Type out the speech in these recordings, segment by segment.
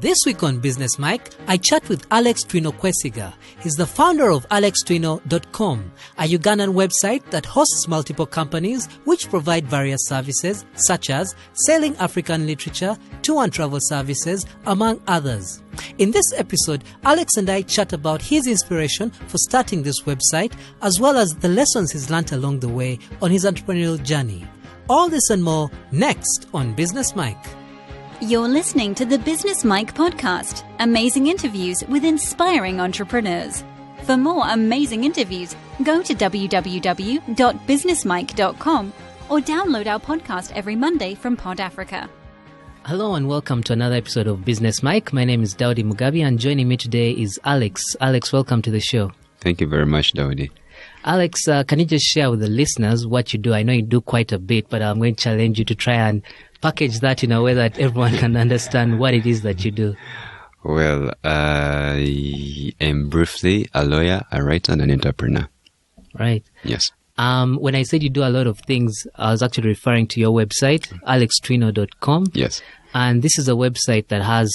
This week on Business Mike, I chat with Alex Twinokwesiga. He's the founder of AlexTwino.com, a Ugandan website that hosts multiple companies which provide various services such as selling African literature, tour and travel services, among others. In this episode, Alex and I chat about his inspiration for starting this website, as well as the lessons he's learned along the way on his entrepreneurial journey. All this and more next on Business Mike. You're listening to the Business Mike podcast, amazing interviews with inspiring entrepreneurs. For more amazing interviews, go to www.businessmike.com or download our podcast every Monday from Pod Africa. Hello and welcome to another episode of Business Mike. My name is Daudi Mugabi and joining me today is Alex. Alex, welcome to the show. Thank you very much, Daudi. Alex, can you just share with the listeners what you do? I know you do quite a bit, but I'm going to challenge you to try and package that in a way that everyone can understand what it is that you do. Well, I am briefly a lawyer, a writer, and an entrepreneur. Right. Yes. When I said you do a lot of things, I was actually referring to your website, AlexTwino.com. Yes. And this is a website that has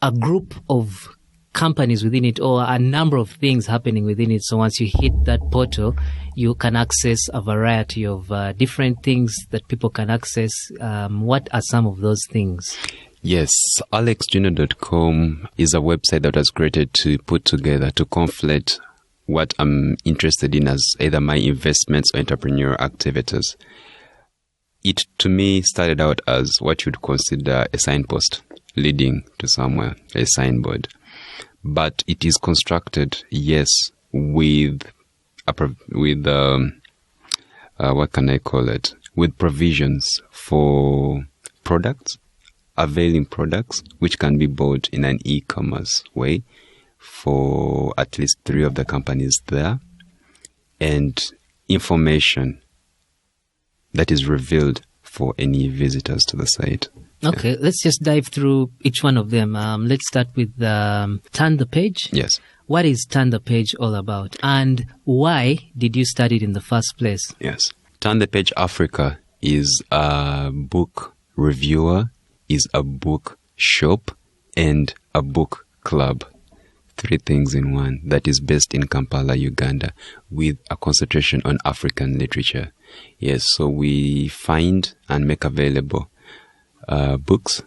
a group of companies within it, or a number of things happening within it. So once you hit that portal, you can access a variety of different things that people can access. What are some of those things? Yes, AlexTwino.com is a website that was created to put together, to conflate what I'm interested in as either my investments or entrepreneurial activities. It, to me, started out as what you'd consider a signpost leading to somewhere, a signboard. But it is constructed, yes, with what can I call it? With provisions for products, availing products, which can be bought in an e-commerce way for at least 3 of the companies there, and information that is revealed for any visitors to the site. Okay, let's just dive through each one of them. Let's start with Turn the Page. Yes. What is Turn the Page all about? And why did you start it in the first place? Yes. Turn the Page Africa is a book reviewer, is a book shop, and a book club. 3 things in one, that is based in Kampala, Uganda, with a concentration on African literature. Yes, so we find and make available books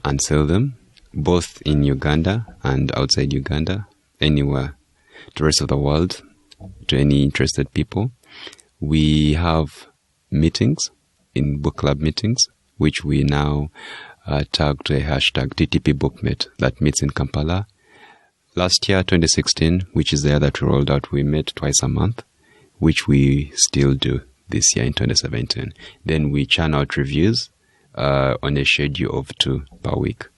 and sell them both in Uganda and outside Uganda, anywhere to the rest of the world, to any interested people. We have meetings, in book club meetings, which we now tag to a hashtag TTP Bookmate that meets in Kampala. Last year, 2016, which is the year that we rolled out, we met twice a month, which we still do this year in 2017. Then we churn out reviews on a schedule of 2 per week.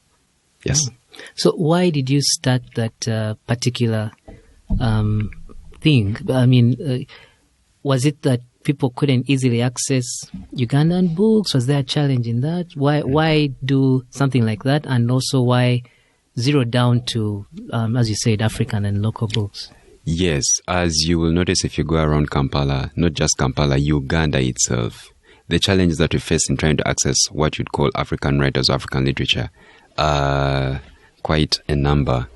Yes. So why did you start that particular thing? I mean, was it that people couldn't easily access Ugandan books? Was there a challenge in that? Why do something like that? And also why zero down to, as you said, African and local books? Yes, as you will notice if you go around Kampala, not just Kampala, Uganda itself, the challenges that we face in trying to access what you'd call African writers or African literature are quite a number.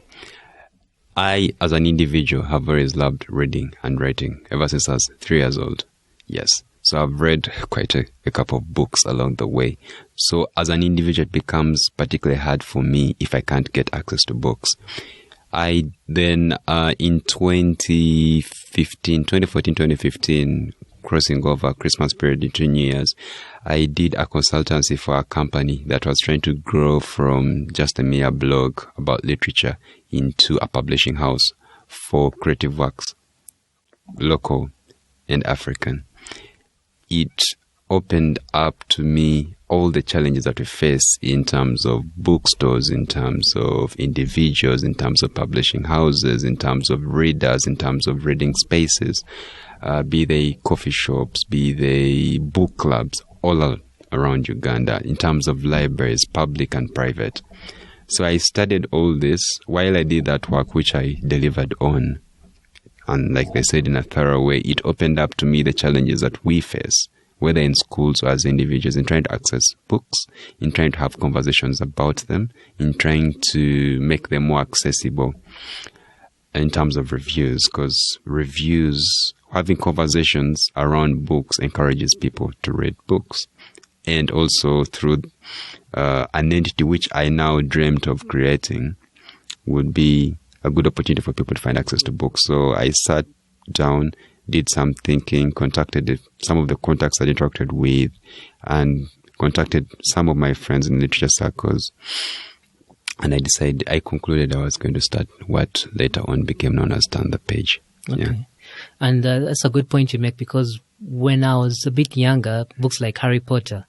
I, as an individual, have always loved reading and writing ever since I was 3 years old. Yes. So I've read quite a couple of books along the way. So as an individual, it becomes particularly hard for me if I can't get access to books. I then, in 2014-2015, crossing over Christmas period into New Year's, I did a consultancy for a company that was trying to grow from just a mere blog about literature into a publishing house for creative works, local and African. It opened up to me all the challenges that we face in terms of bookstores, in terms of individuals, in terms of publishing houses, in terms of readers, in terms of reading spaces, be they coffee shops, be they book clubs, all around Uganda, in terms of libraries, public and private. So I studied all this while I did that work, which I delivered on. And like I said, in a thorough way, it opened up to me the challenges that we face whether in schools or as individuals, in trying to access books, in trying to have conversations about them, in trying to make them more accessible in terms of reviews, because reviews, having conversations around books encourages people to read books. And also through an entity which I now dreamt of creating would be a good opportunity for people to find access to books. So I sat down, did some thinking, contacted some of the contacts I interacted with, and contacted some of my friends in literature circles. And I concluded I was going to start what later on became known as Turn the Page. Okay. Yeah. And that's a good point you make, because when I was a bit younger, books like Harry Potter,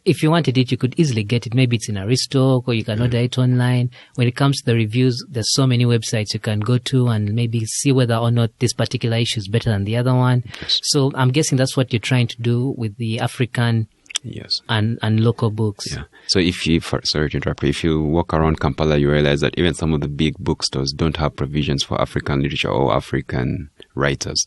if you wanted it, you could easily get it. Maybe it's in Aristoc or you can order it online. When it comes to the reviews, there's so many websites you can go to and maybe see whether or not this particular issue is better than the other one. Yes. So I'm guessing that's what you're trying to do with the African and local books. Yeah. So sorry to interrupt, if you walk around Kampala, you realize that even some of the big bookstores don't have provisions for African literature or African writers.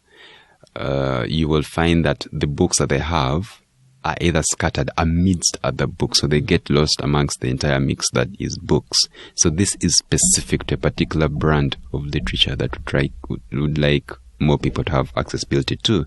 You will find that the books that they have are either scattered amidst other books, so they get lost amongst the entire mix that is books. So this is specific to a particular brand of literature that would like more people to have accessibility to.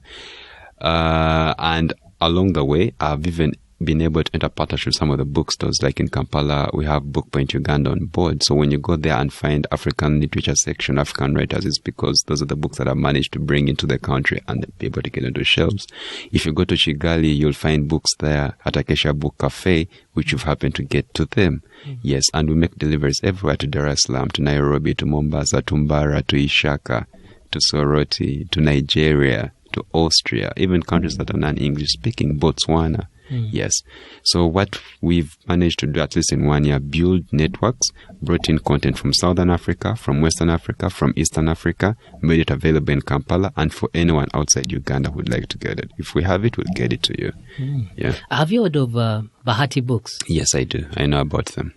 And along the way, I've even been able to enter partnership with some of the bookstores. Like in Kampala, we have Bookpoint Uganda on board. So when you go there and find African literature section, African writers, it's because those are the books that I've managed to bring into the country and be able to get into shelves. If you go to Kigali, you'll find books there at Acacia Book Cafe, which you've happened to get to them. Mm-hmm. Yes, and we make deliveries everywhere, to Dar es Salaam, to Nairobi, to Mombasa, to Mbara, to Ishaka, to Soroti, to Nigeria, to Austria, even countries that are non-English speaking, Botswana. Yes. So what we've managed to do, at least in 1 year, build networks, brought in content from Southern Africa, from Western Africa, from Eastern Africa, made it available in Kampala, and for anyone outside Uganda who would like to get it. If we have it, we'll get it to you. Yeah. Have you heard of Bahati Books? Yes, I do. I know about them.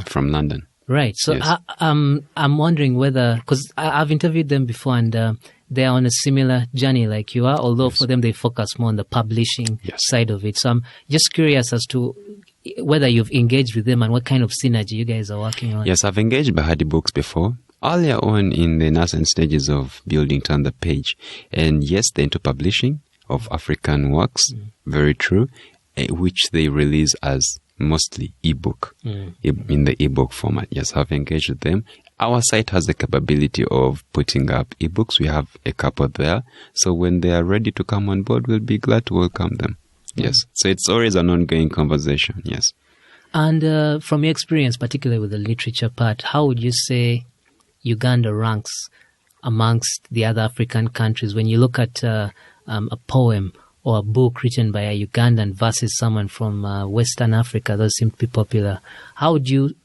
From London. Right. So yes. I'm wondering whether, because I've interviewed them before, and they're on a similar journey like you are, although for them they focus more on the publishing side of it. So I'm just curious as to whether you've engaged with them and what kind of synergy you guys are working on. Yes, I've engaged Bahati Books before, earlier on in the nascent stages of building Turn the Page. And yes, they're into publishing of African works, very true, which they release as mostly ebook, in the ebook format. Yes, I've engaged with them. Our site has the capability of putting up ebooks. We have a couple there. So when they are ready to come on board, we'll be glad to welcome them. Yes. So it's always an ongoing conversation. Yes. And from your experience, particularly with the literature part, how would you say Uganda ranks amongst the other African countries when you look at a poem or a book written by a Ugandan versus someone from Western Africa? Those seem to be popular. How would you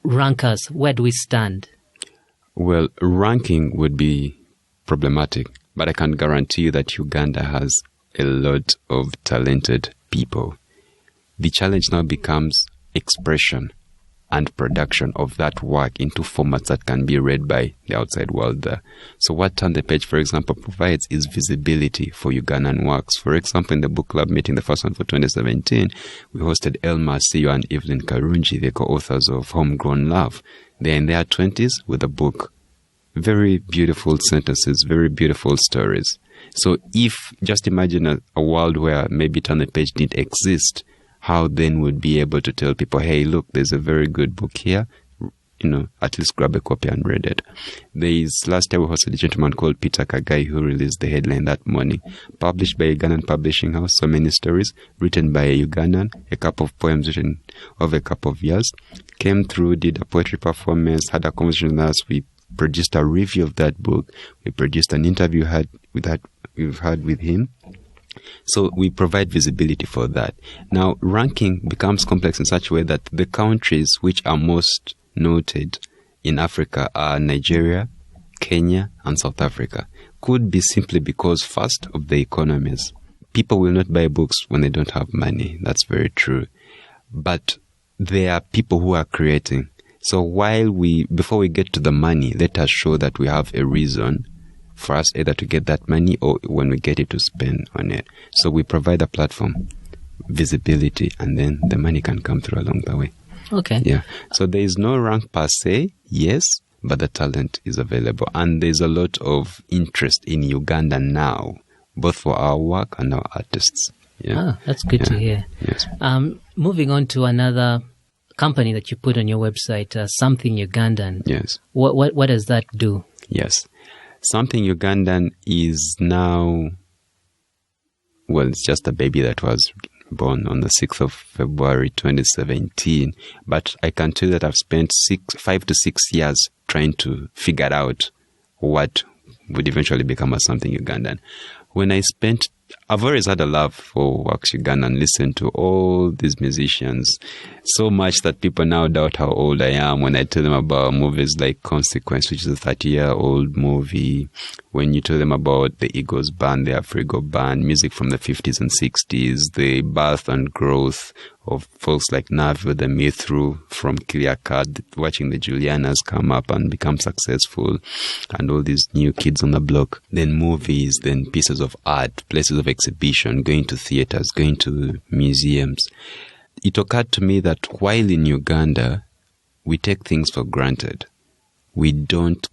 rank us? Where do we stand? Well, ranking would be problematic, but I can guarantee you that Uganda has a lot of talented people. The challenge now becomes expression and production of that work into formats that can be read by the outside world there. So what Turn the Page, for example, provides is visibility for Ugandan works. For example, in the book club meeting, the first one for 2017, we hosted Elma Siyo and Evelyn Karunji, the co-authors of Homegrown Love. They're in their 20s with a book. Very beautiful sentences, very beautiful stories. So if, just imagine a world where maybe Turn the Page didn't exist, how then would be able to tell people, hey, look, there's a very good book here, at least grab a copy and read it. Last year we hosted a gentleman called Peter Kagai who released the headline that morning. Published by a Ugandan publishing house, so many stories, written by a Ugandan, a couple of poems written over a couple of years. Came through, did a poetry performance, had a conversation with us. We produced a review of that book. We produced an interview we've had with him. So we provide visibility for that. Now, ranking becomes complex in such a way that the countries which are most noted in Africa are Nigeria, Kenya, and South Africa. Could be simply because, first, of the economies. People will not buy books when they don't have money. That's very true. But there are people who are creating. So before we get to the money, let us show that we have a reason for us either to get that money or when we get it to spend on it. So we provide a platform, visibility, and then the money can come through along the way. Okay. Yeah. So there is no rank per se, yes, but the talent is available. And there's a lot of interest in Uganda now, both for our work and our artists. Yeah. That's good to hear. Yes. Moving on to another company that you put on your website, Something Ugandan. Yes. What does that do? Yes. Something Ugandan is now, well, it's just a baby that was born on the 6th of February 2017. But I can tell you that I've spent 5 to 6 years trying to figure out what would eventually become a Something Ugandan. I've always had a love for Wax Uganda and listened to all these musicians so much that people now doubt how old I am when I tell them about movies like Consequence, which is a 30-year-old movie. When you tell them about the Eagles band, the Afrigo band, music from the 50s and 60s, the birth and growth of folks like Navi, the Mithru from Clear Cut, watching the Julianas come up and become successful, and all these new kids on the block. Then movies, then pieces of art, places of exhibition, going to theaters, going to museums. It occurred to me that while in Uganda, we take things for granted. We don't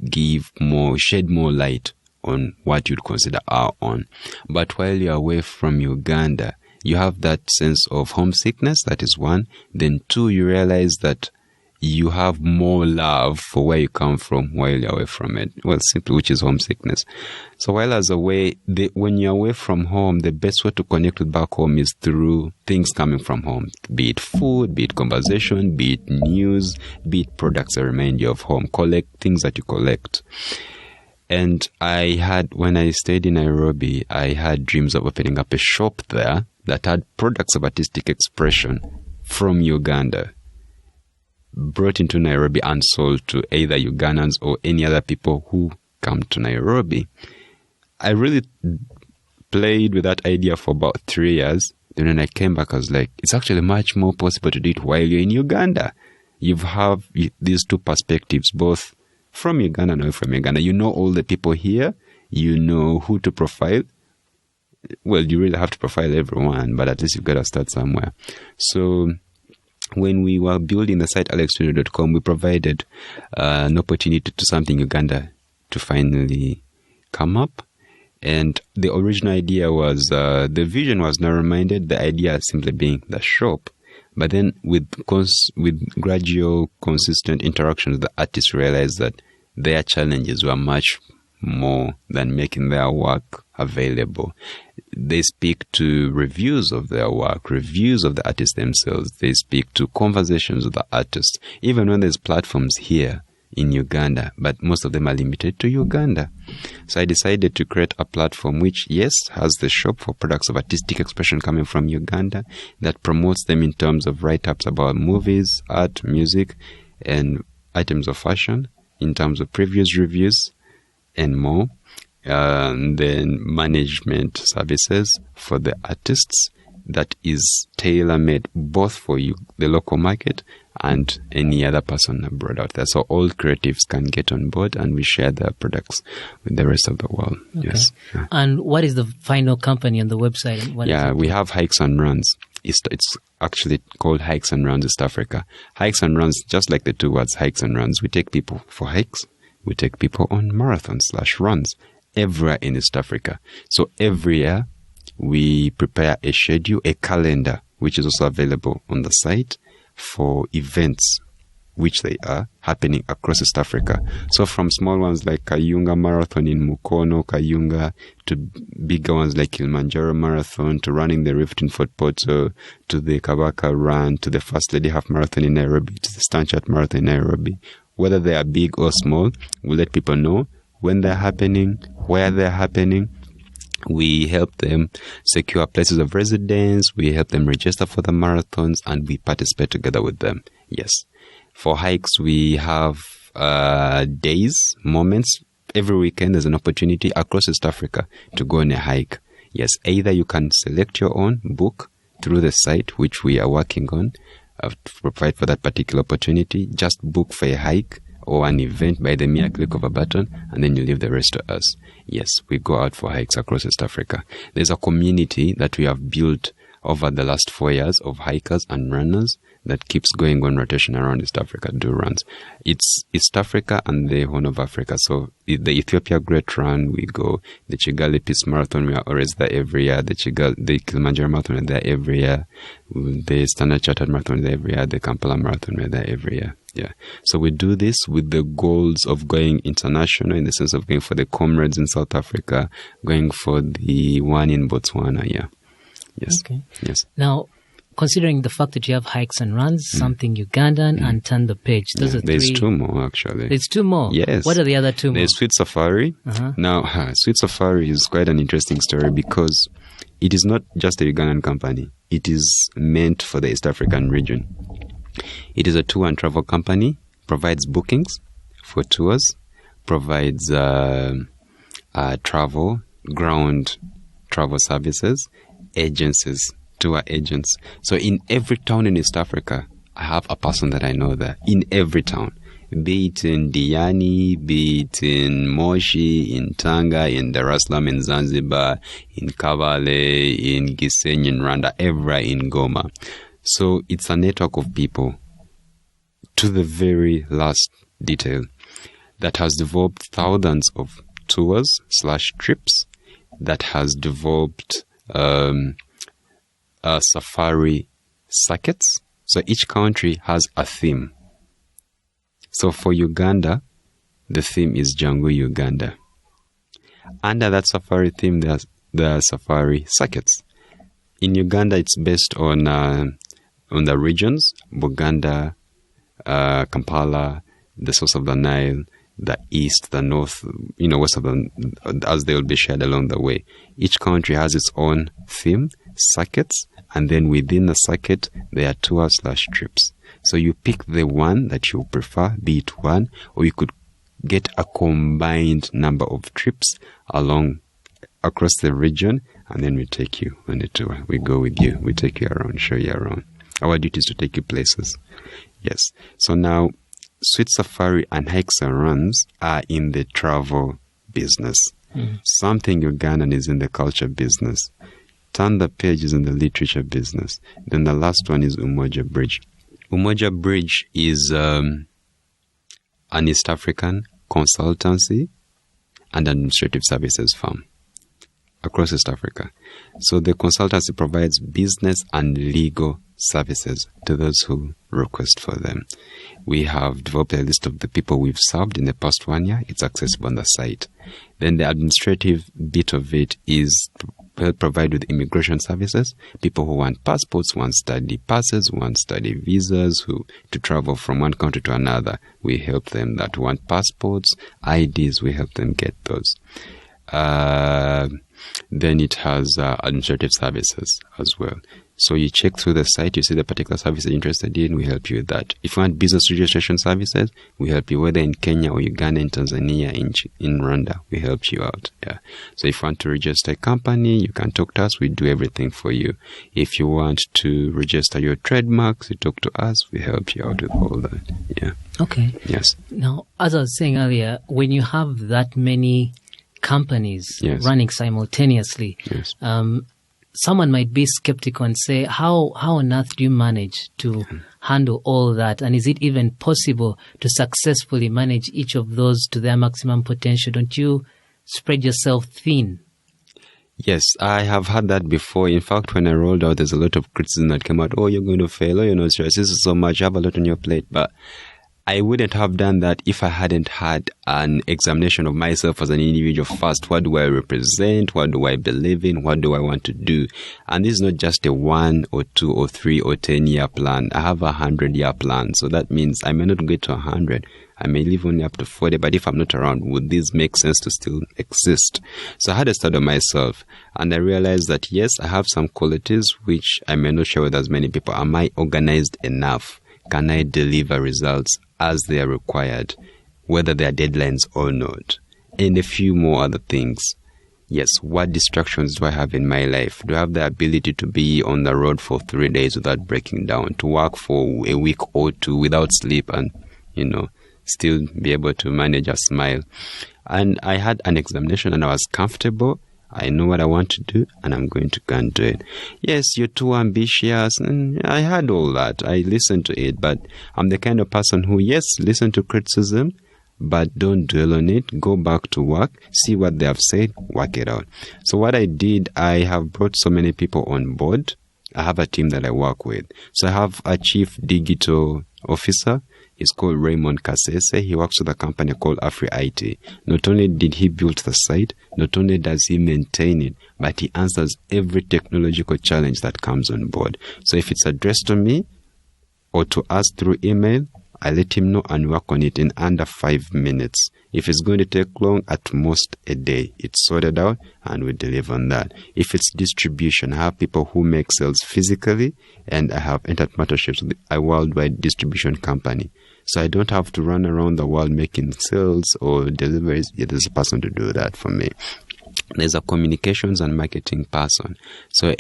shed more light on what you'd consider our own. But while you're away from Uganda, you have that sense of homesickness, that is one. Then two, you realize that you have more love for where you come from while you're away from it. Well, simply, which is homesickness. So while I was away, when you're away from home, the best way to connect with back home is through things coming from home. Be it food, be it conversation, be it news, be it products that remind you of home. Collect things that you collect. And when I stayed in Nairobi, I had dreams of opening up a shop there that had products of artistic expression from Uganda, brought into Nairobi and sold to either Ugandans or any other people who come to Nairobi. I really played with that idea for about 3 years. Then when I came back, I was like, it's actually much more possible to do it while you're in Uganda. You have these two perspectives, both from Uganda and away from Uganda. You know all the people here. You know who to profile. Well, you really have to profile everyone, but at least you've got to start somewhere. So when we were building the site alextwinode.com, we provided an opportunity to Something Uganda to finally come up. And the original idea was, the vision was narrow-minded, the idea simply being the shop. But then with gradual, consistent interaction with the artists, realized that their challenges were much more than making their work available. They speak to reviews of their work, reviews of the artists themselves. They speak to conversations with the artists, even when there's platforms here in Uganda, but most of them are limited to Uganda. So I decided to create a platform which, yes, has the shop for products of artistic expression coming from Uganda, that promotes them in terms of write-ups about movies, art, music, and items of fashion, in terms of previous reviews, and more. And then management services for the artists that is tailor-made both for you, the local market, and any other person abroad out there. So all creatives can get on board and we share their products with the rest of the world. Okay. Yes. Yeah. And what is the final company on the website? We have Hikes and Runs. It's actually called Hikes and Runs East Africa. Hikes and Runs, just like the two words, Hikes and Runs. We take people for hikes. We take people on marathons/runs everywhere in East Africa. So every year we prepare a schedule, a calendar, which is also available on the site for events, which they are happening across East Africa. So from small ones like Kayunga Marathon in Mukono, Kayunga, to bigger ones like Kilimanjaro Marathon, to running the Rift in Fort Portal, to the Kabaka Run, to the First Lady Half Marathon in Nairobi, to the Stanchart Marathon in Nairobi. Whether they are big or small, we'll let people know when they're happening, where they're happening. We help them secure places of residence. We help them register for the marathons, and we participate together with them. Yes. For hikes, we have days, moments. Every weekend, there's an opportunity across East Africa to go on a hike. Yes. Either you can select your own book through the site, which we are working on, to provide for that particular opportunity. Just book for a hike, or an event by the mere click of a button, and then you leave the rest to us. Yes, we go out for hikes across East Africa. There's a community that we have built over the last 4 years of hikers and runners that keeps going on rotation around East Africa, do runs. It's East Africa and the Horn of Africa. So the Ethiopia Great Run, we go. The Kigali Peace Marathon, we are always there every year. The Kilimanjaro Marathon, we're there every year. The Standard Chartered Marathon, we're there every year. The Kampala Marathon, we're there every year. Yeah. So we do this with the goals of going international, in the sense of going for the Comrades in South Africa, going for the one in Botswana. Yeah. Yes. Okay. Yes. Now, considering the fact that you have hikes and runs, something Ugandan, and Turn the Page. Those are there's three. Two more, actually. There's two more? Yes. What are the other two more? There's Sweet Safari. Now, Sweet Safari is quite an interesting story because it is not just a Ugandan company. It is meant for the East African region. It is a tour and travel company, provides bookings for tours, provides travel, ground travel services, agencies, tour agents. So in every town in East Africa, I have a person that I know there. In every town. Be it in Diani, be it in Moshi, in Tanga, in Dar es Salaam, in Zanzibar, in Kabale, in Gisenyi, in Rwanda, everywhere in Goma. So it's a network of people, to the very last detail, that has developed thousands of tours/trips, that has developed safari circuits. So each country has a theme. So for Uganda, the theme is Jungle Uganda. Under that safari theme, there are safari circuits. In Uganda, it's based on the regions: Buganda, Kampala, the source of the Nile, the east, the north, west of the, as they will be shared along the way. Each country has its own theme, circuits, and then within the circuit, there are tours/trips. So you pick the one that you prefer, be it one, or you could get a combined number of trips across the region, and then we take you on a tour. We go with you. We take you around, show you around. Our duty is to take you places. Yes. So now, Sweet Safari and Hikes and Runs are in the travel business. Something Ugandan is in the culture business. Turn the Page is in the literature business. Then the last one is Umoja Bridge. Umoja Bridge is an East African consultancy and administrative services firm across East Africa. So the consultancy provides business and legal services to those who request for them. We have developed a list of the people we've served in the past 1 year. It's accessible on the site. Then the administrative bit of it is provide with immigration services. People who want passports, want study passes, want study visas, to travel from one country to another. We help them. That want passports, IDs, we help them get those. Then it has administrative services as well. So you check through the site, you see the particular service you're interested in, we help you with that. If you want business registration services, we help you, whether in Kenya or Uganda, in Tanzania, in Rwanda, we help you out. Yeah. So if you want to register a company, you can talk to us, we do everything for you. If you want to register your trademarks, you talk to us, we help you out with all that. Yeah. Okay. Yes. Now, as I was saying earlier, when you have that many companies running simultaneously, someone might be skeptical and say, how on earth do you manage to handle all that? And is it even possible to successfully manage each of those to their maximum potential? Don't you spread yourself thin? Yes, I have had that before. In fact, when I rolled out, there's a lot of criticism that came out. Oh, you're going to fail. Oh, you're not serious. This is so much. You have a lot on your plate. But I wouldn't have done that if I hadn't had an examination of myself as an individual first. What do I represent? What do I believe in? What do I want to do? And this is not just a 1 or 2 or 3 or 10-year plan. I have a 100-year plan. So that means I may not get to 100. I may live only up to 40. But if I'm not around, would this make sense to still exist? So I had a study of myself. And I realized that, yes, I have some qualities which I may not share with as many people. Am I organized enough? Can I deliver results as they are required, whether they are deadlines or not? And a few more other things. Yes, what distractions do I have in my life? Do I have the ability to be on the road for 3 days without breaking down, to work for a week or two without sleep and, still be able to manage a smile. And I had an examination and I was comfortable. I know what I want to do and I'm going to go and do it. Yes, you're too ambitious. And I had all that. I listened to it, but I'm the kind of person who, yes, listen to criticism, but don't dwell on it. Go back to work, see what they have said, work it out. So what I did, I have brought so many people on board. I have a team that I work with. So I have a chief digital officer. He's called Raymond Kasese. He works with a company called Afri IT. Not only did he build the site, not only does he maintain it, but he answers every technological challenge that comes on board. So if it's addressed to me or to us through email, I let him know and work on it in under 5 minutes. If it's going to take long, at most a day, it's sorted out and we deliver on that. If it's distribution, I have people who make sales physically and I have entered partnerships with a worldwide distribution company. So I don't have to run around the world making sales or deliveries. There's a person to do that for me. There's a communications and marketing person. So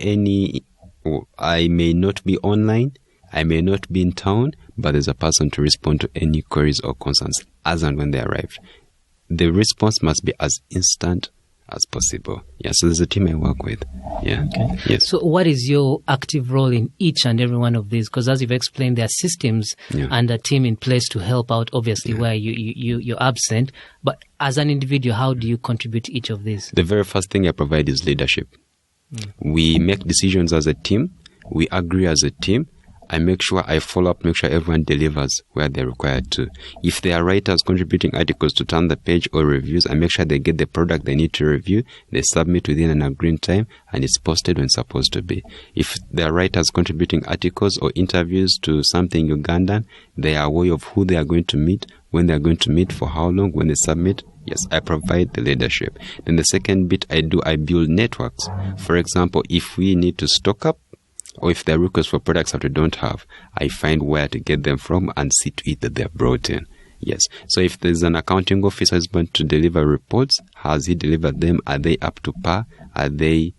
I may not be online, I may not be in town, but there's a person to respond to any queries or concerns as and when they arrive. The response must be as instant as possible. Yeah, so there's a team I work with. Yeah. Okay. Yes. So what is your active role in each and every one of these? Because as you've explained, there are systems and a team in place to help out, obviously, where you're absent. But as an individual, how do you contribute to each of these? The very first thing I provide is leadership. We make decisions as a team. We agree as a team. I make sure I follow up, make sure everyone delivers where they're required to. If there are writers contributing articles to turn the page or reviews, I make sure they get the product they need to review, they submit within an agreed time, and it's posted when it's supposed to be. If there are writers contributing articles or interviews to something Ugandan, they are aware of who they are going to meet, when they are going to meet, for how long, when they submit. Yes, I provide the leadership. Then the second bit I build networks. For example, if we need to stock up, or if there are requests for products that we don't have, I find where to get them from and see to it that they're brought in. Yes. So if there's an accounting officer who's going to deliver reports, has he delivered them? Are they up to par? Are they,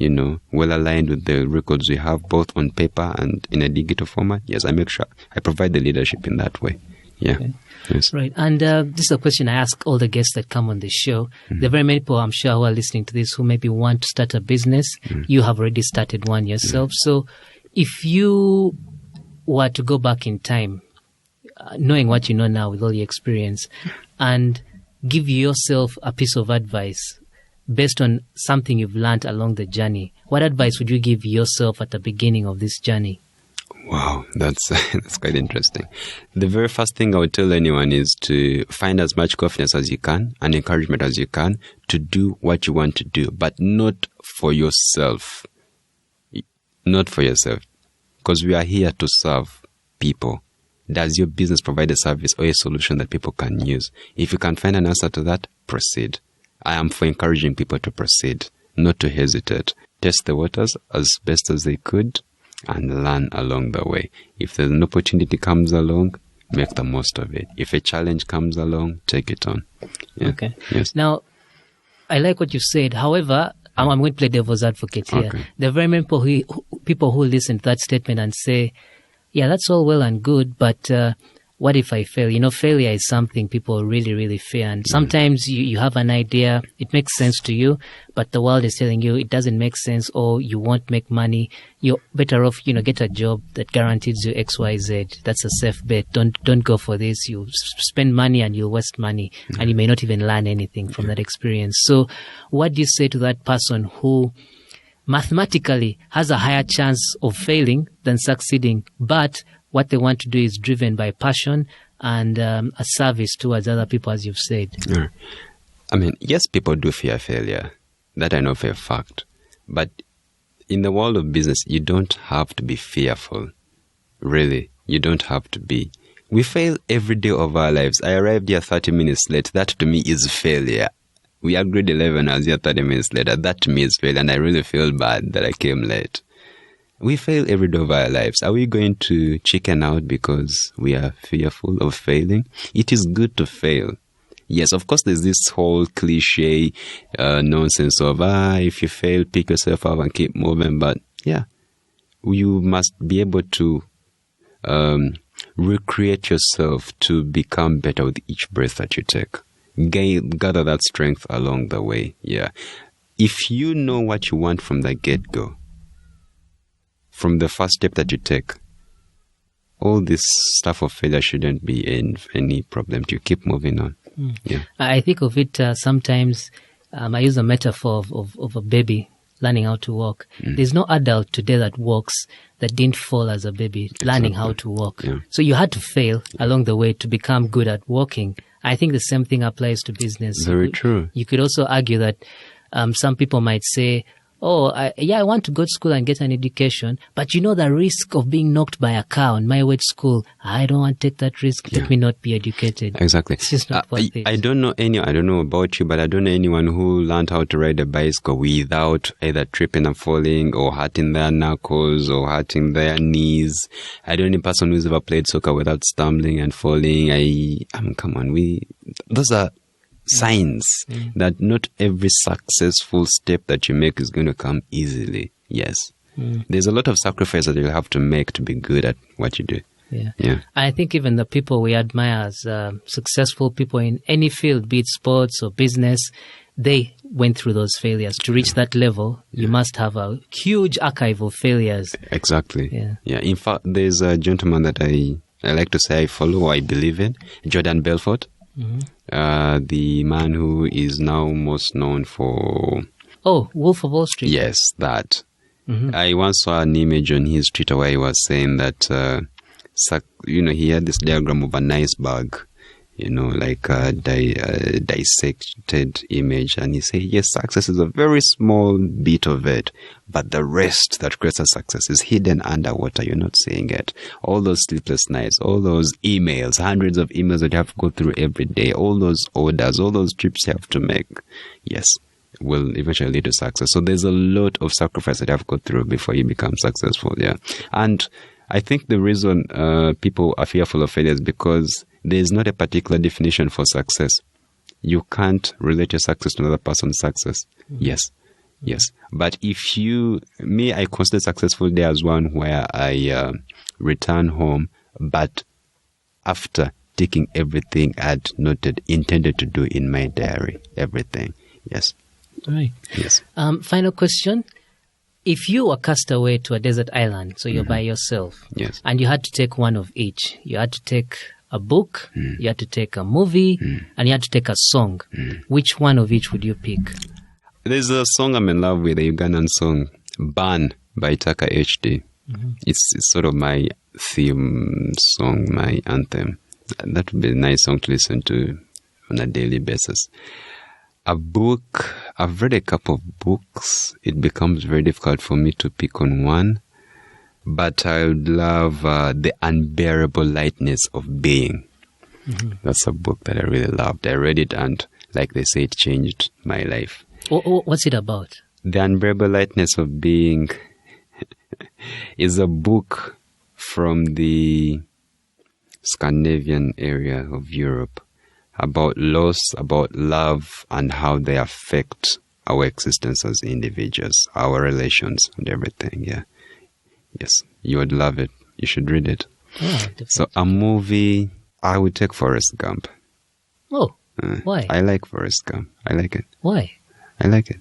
well aligned with the records we have, both on paper and in a digital format? Yes, I make sure I provide the leadership in that way. Yeah. Okay. Yes. Right. And this is a question I ask all the guests that come on the show. There are very many people, I'm sure, who are listening to this who maybe want to start a business. You have already started one yourself. So if you were to go back in time, knowing what you know now with all your experience, and give yourself a piece of advice based on something you've learned along the journey, what advice would you give yourself at the beginning of this journey? Wow, that's quite interesting. The very first thing I would tell anyone is to find as much confidence as you can and encouragement as you can to do what you want to do, but not for yourself. Not for yourself. Because we are here to serve people. Does your business provide a service or a solution that people can use? If you can find an answer to that, proceed. I am for encouraging people to proceed, not to hesitate. Test the waters as best as they could and learn along the way. If there's an opportunity comes along, make the most of it. If a challenge comes along, take it on. Yeah. Okay. Yes. Now, I like what you said. However, I'm going to play devil's advocate here. Okay. There are very many people who listen to that statement and say, yeah, that's all well and good, but what if I fail? Failure is something people really, really fear. And sometimes you have an idea, it makes sense to you, but the world is telling you it doesn't make sense, or you won't make money. You're better off, get a job that guarantees you X, Y, Z. That's a safe bet. Don't go for this. You spend money and you'll waste money, and you may not even learn anything from that experience. So what do you say to that person who mathematically has a higher chance of failing than succeeding, but what they want to do is driven by passion and a service towards other people, as you've said? Yeah. Yes, people do fear failure. That I know for a fact. But in the world of business, you don't have to be fearful. Really, you don't have to be. We fail every day of our lives. I arrived here 30 minutes late. That to me is failure. We agreed 11 hours here 30 minutes later. That to me is failure, and I really feel bad that I came late. We fail every day of our lives. Are we going to chicken out because we are fearful of failing? It is good to fail. Yes, of course, there's this whole cliche nonsense of, if you fail, pick yourself up and keep moving. But yeah, you must be able to recreate yourself to become better with each breath that you take. Gather that strength along the way. Yeah. If you know what you want from the get-go, from the first step that you take, all this stuff of failure shouldn't be any problem to you. Keep moving on. Yeah. I think of it sometimes, I use a metaphor of a baby learning how to walk. There's no adult today that walks that didn't fall as a baby learning how to walk. Yeah. So you had to fail along the way to become good at walking. I think the same thing applies to business. Very true. You could also argue that some people might say, I want to go to school and get an education, but the risk of being knocked by a car on my way to school, I don't want to take that risk. Let me not be educated. Exactly. It's just not worth it. I don't know about you, but I don't know anyone who learned how to ride a bicycle without either tripping and falling or hurting their knuckles or hurting their knees. I don't know any person who's ever played soccer without stumbling and falling. Come on, those are signs that not every successful step that you make is going to come easily. Yes. There's a lot of sacrifice that you'll have to make to be good at what you do. Yeah. I think even the people we admire as successful people in any field, be it sports or business, they went through those failures. To reach that level, you must have a huge archive of failures. Exactly. Yeah. In fact, there's a gentleman that I like to say I follow or I believe in, Jordan Belfort. The man who is now most known for... Wolf of Wall Street. Yes, that. I once saw an image on his Twitter where he was saying that, he had this diagram of an iceberg, like a dissected image. And he said, yes, success is a very small bit of it, but the rest that creates a success is hidden underwater. You're not seeing it. All those sleepless nights, all those emails, hundreds of emails that you have to go through every day, all those orders, all those trips you have to make. Yes, will eventually lead to success. So there's a lot of sacrifice that you have to go through before you become successful. Yeah. And I think the reason people are fearful of failure is because there's not a particular definition for success. You can't relate your success to another person's success. Yes. But I consider successful day as one where I return home, but after taking everything I'd intended to do in my diary, everything. Yes. Right. Yes. Final question. If you were cast away to a desert island, so you're by yourself, yes, and you had to take one of each, you had to take a book, you had to take a movie, and you had to take a song. Which one of each would you pick? There's a song I'm in love with, a Ugandan song, Ban by Taka HD. It's sort of my theme song, my anthem. That would be a nice song to listen to on a daily basis. A book, I've read a couple of books. It becomes very difficult for me to pick on one. But I would love The Unbearable Lightness of Being. That's a book that I really loved. I read it and, like they say, it changed my life. What's it about? The Unbearable Lightness of Being is a book from the Scandinavian area of Europe about loss, about love, and how they affect our existence as individuals, our relations, and everything. Yeah. Yes, you would love it. You should read it. So a movie, I would take Forrest Gump. Why? I like Forrest Gump. I like it. Why? I like it.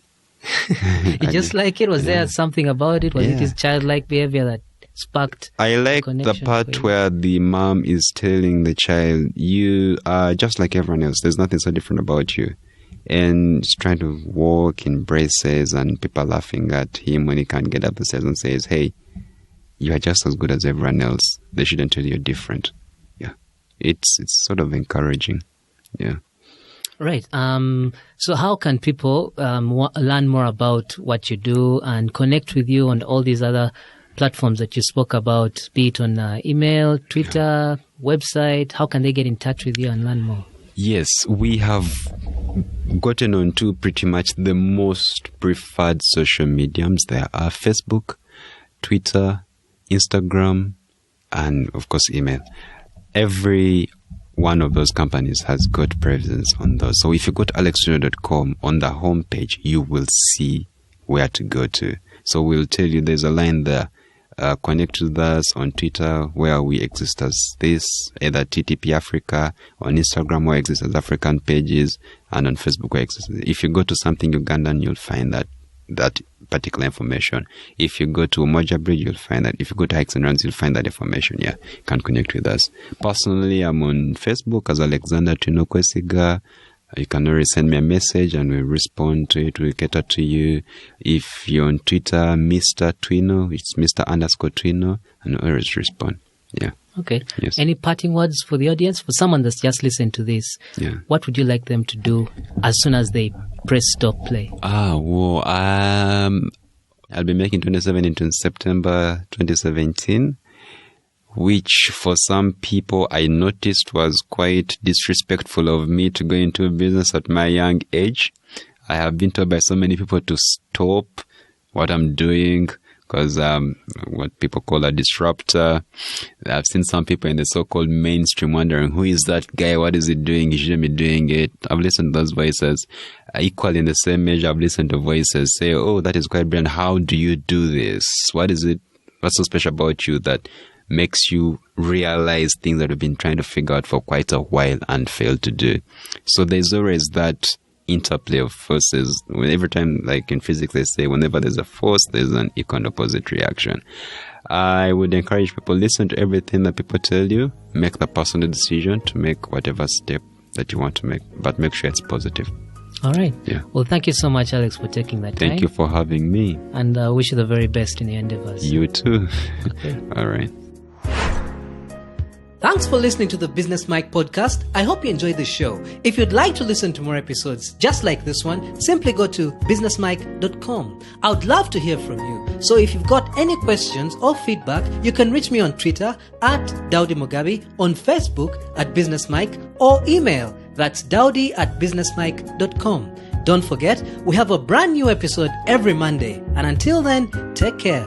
You just like it? Was there something about it? Was it his childlike behavior that sparked? I like the part where the mom is telling the child, you are just like everyone else. There's nothing so different about you. And he's trying to walk in braces and people laughing at him when he can't get up the stairs and says, hey, you are just as good as everyone else. They shouldn't tell you you're different. Yeah. It's sort of encouraging. Yeah. Right. So how can people learn more about what you do and connect with you on all these other platforms that you spoke about, be it on email, Twitter, website? How can they get in touch with you and learn more? Yes, we have gotten onto pretty much the most preferred social mediums. There are Facebook, Twitter, Instagram, and of course email. Every one of those companies has got presence on those. So if you go to alextreenode.com, on the homepage, you will see where to go to. So we'll tell you there's a line there. connect with us on Twitter, where we exist as this, either TTP Africa, on Instagram, where exist as African pages, and on Facebook, where exist. If you go to Something Ugandan, you'll find that particular information. If you go to Umoja Bridge, you'll find that. If you go to Hikes and Runs, you'll find that information. Yeah, you can connect with us. Personally, I'm on Facebook as Alexander Twinokwesiga. You can always send me a message and we'll respond to it. We'll cater to you. If you're on Twitter, Mr. Twino, it's Mr_Twino, and I'll always respond. Yeah. Okay. Yes. Any parting words for the audience? For someone that's just listened to this, what would you like them to do as soon as they press stop play? I'll be making 27 into September 2017. Which for some people I noticed was quite disrespectful of me to go into business at my young age. I have been told by so many people to stop what I'm doing because what people call a disruptor. I've seen some people in the so-called mainstream wondering, who is that guy? What is he doing? He shouldn't be doing it. I've listened to those voices. Equally in the same measure, I've listened to voices say, oh, that is quite brilliant. How do you do this? What is it? What's so special about you that makes you realize things that you've been trying to figure out for quite a while and failed to do? So there's always that interplay of forces. Every time, like in physics, they say whenever there's a force, there's an equal and opposite reaction. I would encourage people, listen to everything that people tell you, make the personal decision to make whatever step that you want to make, but make sure it's positive. All right. Yeah. Well, thank you so much, Alex, for taking that time. Thank you for having me. And I wish you the very best in your endeavors. You too. Okay. All right. Thanks for listening to the Business Mike podcast. I hope you enjoyed the show. If you'd like to listen to more episodes just like this one, simply go to businessmike.com. I would love to hear from you. So if you've got any questions or feedback, you can reach me on Twitter at Daudi Mugabe, on Facebook at Business Mike, or email. That's daudi@businessmike.com. Don't forget, we have a brand new episode every Monday. And until then, take care.